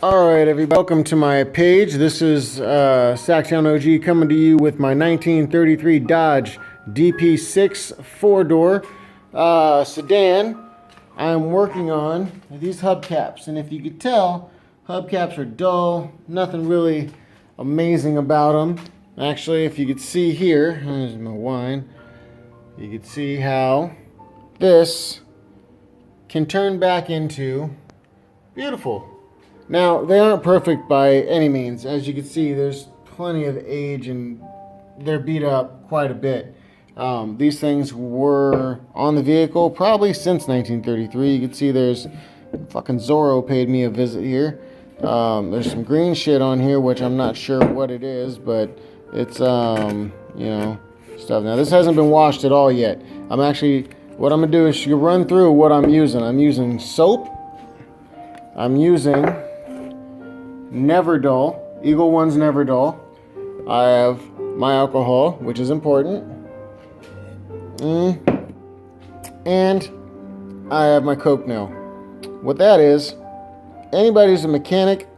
Alright everybody, welcome to my page. This is Sacktown OG coming to you with my 1933 Dodge DP6 4-door sedan. I'm working on these hubcaps, and if you could tell, hubcaps are dull, nothing really amazing about them. Actually, if you could see here, here's my wine, you could see how this can turn back into beautiful. Now, they aren't perfect by any means. As you can see, there's plenty of age and they're beat up quite a bit. These things were on the vehicle probably since 1933. You can see there's fucking Zorro paid me a visit here. There's some green shit on here, which I'm not sure what it is, but it's, you know, stuff. Now, this hasn't been washed at all yet. What I'm going to do is run through what I'm using. I'm using soap. I'm using Never Dull, Eagle One's Never Dull. I have my alcohol, which is important. And I have my Coke nail. What that is, anybody who's a mechanic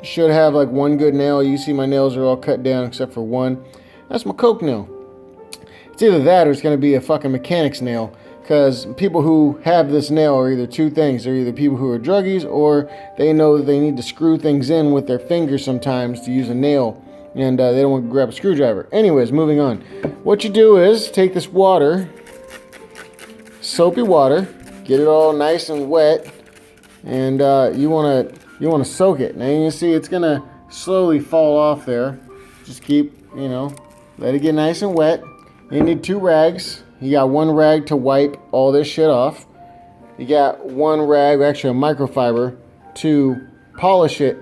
should have like one good nail. You see my nails are all cut down except for one. That's my Coke nail. It's either that or it's going to be a fucking mechanic's nail. Because people who have this nail are either two things. They're either people who are druggies, or they know that they need to screw things in with their fingers sometimes to use a nail, and they don't want to grab a screwdriver. Anyways, moving on. What you do is take this water, soapy water, get it all nice and wet, and you want to soak it. Now you can see it's gonna slowly fall off there. Just keep, let it get nice and wet. You need two rags. You got one rag to wipe all this shit off. You got one rag, actually a microfiber, to polish it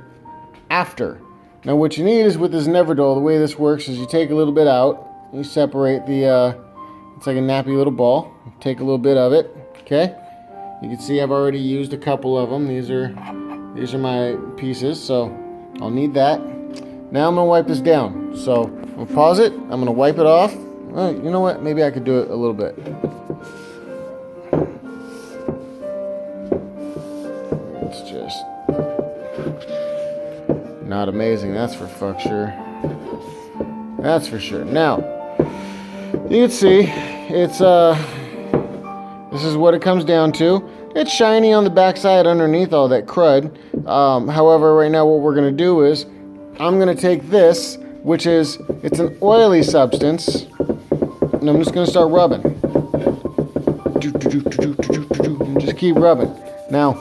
after. Now what you need is with this Never Dull, the way this works is you take a little bit out, you separate the, it's like a nappy little ball. Take a little bit of it, okay? You can see I've already used a couple of them. These are my pieces, so I'll need that. Now I'm gonna wipe this down. So I'm gonna pause it, I'm gonna wipe it off. You know what? Maybe I could do it a little bit. It's just not amazing, that's for fuck sure. That's for sure. Now, you can see it's this is what it comes down to. It's shiny on the backside underneath all that crud. However, right now what we're gonna do is I'm gonna take this, which is it's an oily substance. And I'm just going to start rubbing. And just keep rubbing. Now,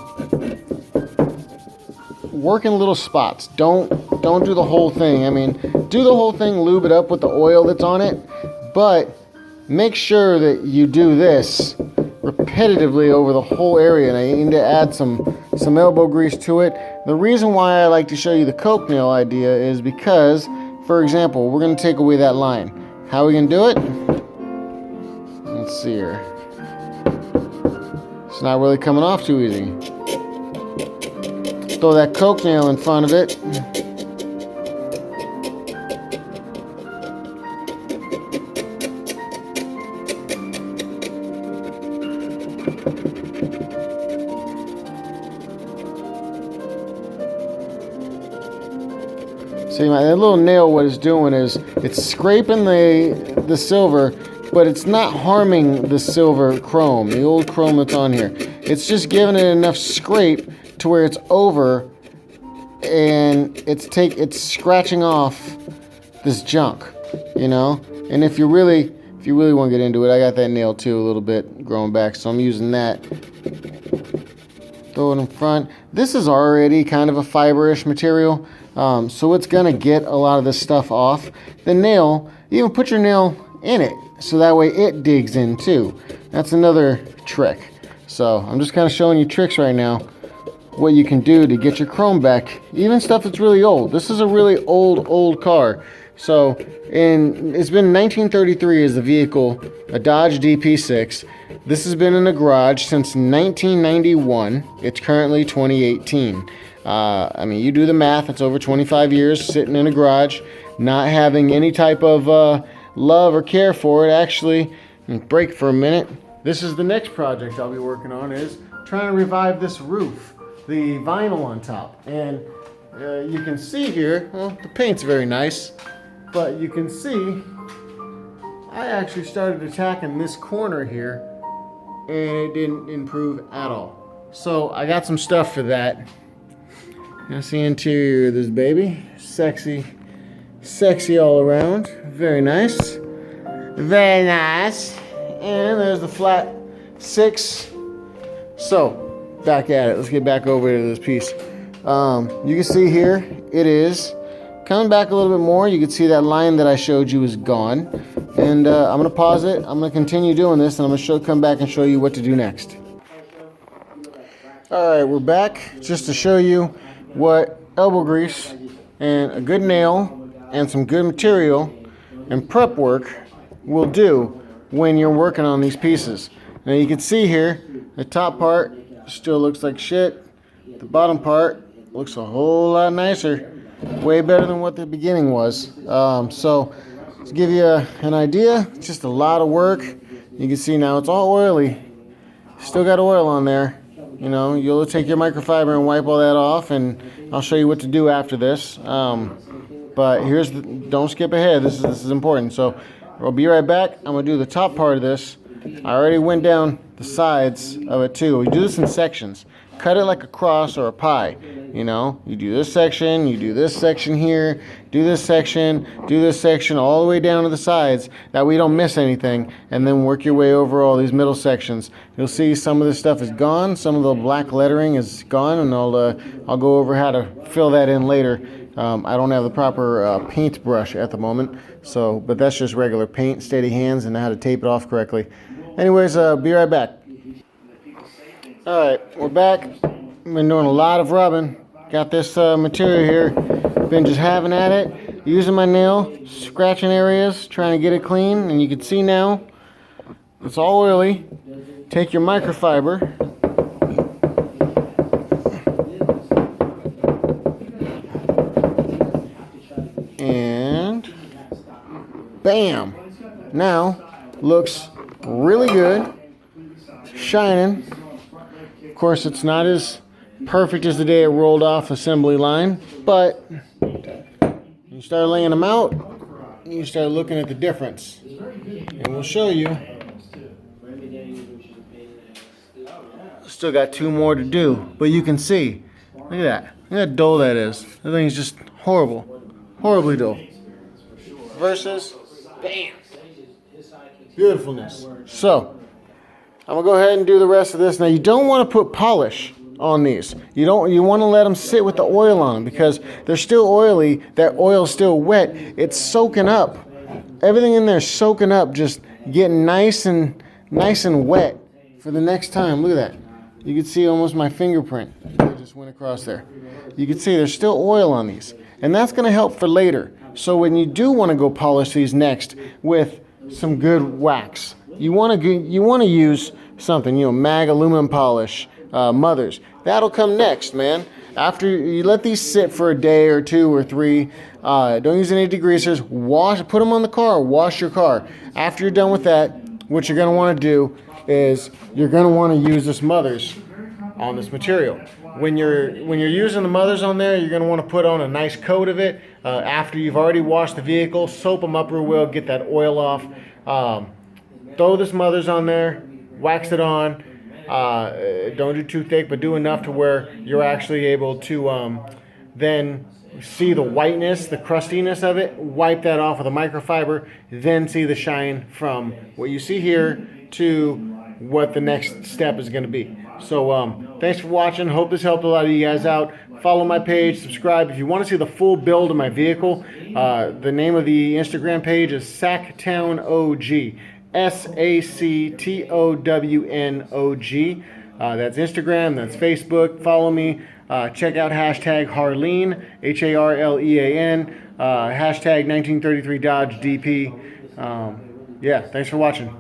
work in little spots. Don't do the whole thing. I mean, do the whole thing, lube it up with the oil that's on it, but make sure that you do this repetitively over the whole area. Now, you need to add some elbow grease to it. The reason why I like to show you the Coke nail idea is because, for example, we're going to take away that line. How are we going to do it? Let's see here. It's not really coming off too easy. Throw that Coke nail in front of it. See, that little nail, what it's doing is it's scraping the silver, but it's not harming the silver chrome, the old chrome that's on here. It's just giving it enough scrape to where it's over, and it's scratching off this junk, And if you really want to get into it, I got that nail too, a little bit growing back, so I'm using that. Throw it in front. This is already kind of a fiberish material, so it's gonna get a lot of this stuff off. The nail, you even put your nail in it, so that way it digs in too. That's another trick. So I'm just kind of showing you tricks right now, what you can do to get your chrome back, even stuff that's really old. This is a really old car. So it's been 1933 as the vehicle, a Dodge DP6. This has been in the garage since 1991. It's currently 2018. I mean, you do the math, it's over 25 years sitting in a garage, not having any type of love or care for it. Actually, break for a minute. This is the next project I'll be working on, is trying to revive this roof. the vinyl on top. And you can see here, well, the paint's very nice, but you can see I actually started attacking this corner here and it didn't improve at all. So I got some stuff for that. That's the interior of this baby. Sexy, sexy all around. Very nice. Very nice. And there's the flat 6. So, back at it. Let's get back over to this piece. You can see here, it is coming back a little bit more. You can see that line that I showed you is gone. And I'm going to pause it. I'm going to continue doing this, and I'm going to come back and show you what to do next. Alright, we're back just to show you what elbow grease and a good nail and some good material and prep work will do when you're working on these pieces. Now you can see here, the top part still looks like shit. The bottom part looks a whole lot nicer. Way better than what the beginning was. So to give you an idea, it's just a lot of work. You can see now it's all oily. Still got oil on there. You know, you'll take your microfiber and wipe all that off, and I'll show you what to do after this. But don't skip ahead. This is important. So I'll be right back. I'm gonna do the top part of this. I already went down the sides of it too. We do this in sections. Cut it like a cross or a pie. You know, you do this section, you do this section here, do this section all the way down to the sides, that we don't miss anything, and then work your way over all these middle sections. You'll see some of this stuff is gone, some of the black lettering is gone, and I'll go over how to fill that in later. I don't have the proper paintbrush at the moment, but that's just regular paint, steady hands, and how to tape it off correctly. Anyways, be right back. Alright, we're back. I've been doing a lot of rubbing. Got this material here. Been just having at it, using my nail, scratching areas, trying to get it clean. And you can see now, it's all oily. Take your microfiber. And bam! Now, looks really good. Shining. Of course, it's not as perfect as the day it rolled off the assembly line, but you start laying them out, you start looking at the difference. And we'll show you. Still got 2 more to do, but you can see. Look at that. Look how dull that is. That thing is just horrible. Horribly dull. Versus, bam! Beautifulness. So, I'm going to go ahead and do the rest of this. Now, you don't want to put polish on these. You want to let them sit with the oil on them because they're still oily. That oil's still wet. It's soaking up. Everything in there is soaking up, just getting nice and wet for the next time. Look at that. You can see almost my fingerprint. I just went across there. You can see there's still oil on these. And that's going to help for later. So when you do want to go polish these next with some good wax, you want to use something, mag aluminum polish, Mothers. That'll come next, man. After you let these sit for a day or 2 or 3, don't use any degreasers. Put them on the car. Wash your car. After you're done with that, what you're going to want to do is you're going to want to use this Mothers on this material. When you're using the Mothers on there, you're going to want to put on a nice coat of it. After you've already washed the vehicle, soap them up real well, get that oil off. Throw this Mothers on there, wax it on. Don't do too thick, but do enough to where you're actually able to then see the whiteness, the crustiness of it. Wipe that off with a microfiber, then see the shine from what you see here to what the next step is going to be. So thanks for watching. Hope this helped a lot of you guys out. Follow my page, subscribe. If you want to see the full build of my vehicle, the name of the Instagram page is Sacktown OG. SACTOWNOG. That's Instagram, that's Facebook. Follow me. Check out hashtag Harlean, HARLEAN, hashtag 1933 Dodge DP. Yeah, thanks for watching.